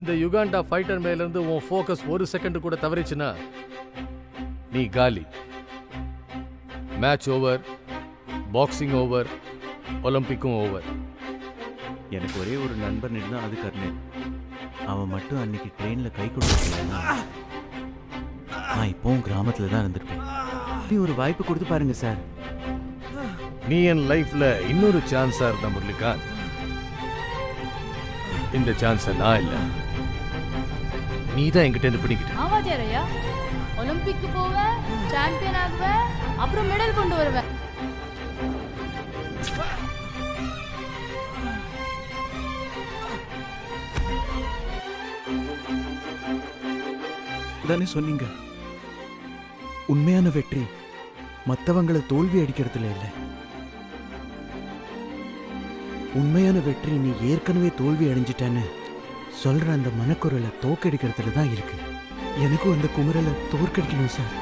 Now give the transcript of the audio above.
இந்த Uganda fighter மேல இருந்து உன் ஃபோக்கஸ் ஒரு செகண்ட் கூட தவறிச்சுன்னா நீ காலி. மேட்ச் ஓவர், பாக்ஸிங் ஓவர், ஒலிம்பிக்கும் ஓவர். எனக்கு ஒரே ஒரு நண்பன் இருந்தான், அது கர்ணன். அவன் மட்டும் அன்னைக்கு ட்ரெயினில் கை கொடுத்துருக்கா நான் இப்போவும் கிராமத்தில் தான் இருந்திருப்பேன். ஒரு வாய்ப்பு கொடுத்து பாருங்க சார். நீ என் லைஃப்ல இன்னொரு சான்ஸா இருந்த முரளிகாந்த். இந்த சான்ஸ் நான் இல்ல, நீ தான் என்கிட்ட இருந்து பிடிக்கிட்ட. ஆமா ஜெரையா, ஒலிம்பிக்கு போவேன், சாம்பியன் ஆகுவேன், அப்புறம் மெடல் கொண்டு வருவேன். தானே சொன்னீங்க, உண்மையான வெற்றி மற்றவங்களை தோல்வி அடிக்கிறதுல இல்லை. உண்மையான வெற்றி நீ ஏற்கனவே தோல்வி அடைஞ்சிட்டேன்னு சொல்ற அந்த மனக்குரலை தோக்கடிக்கிறதுல தான் இருக்கு. எனக்கும் அந்த குமுறலை தோற்கடிக்கணும் சார்.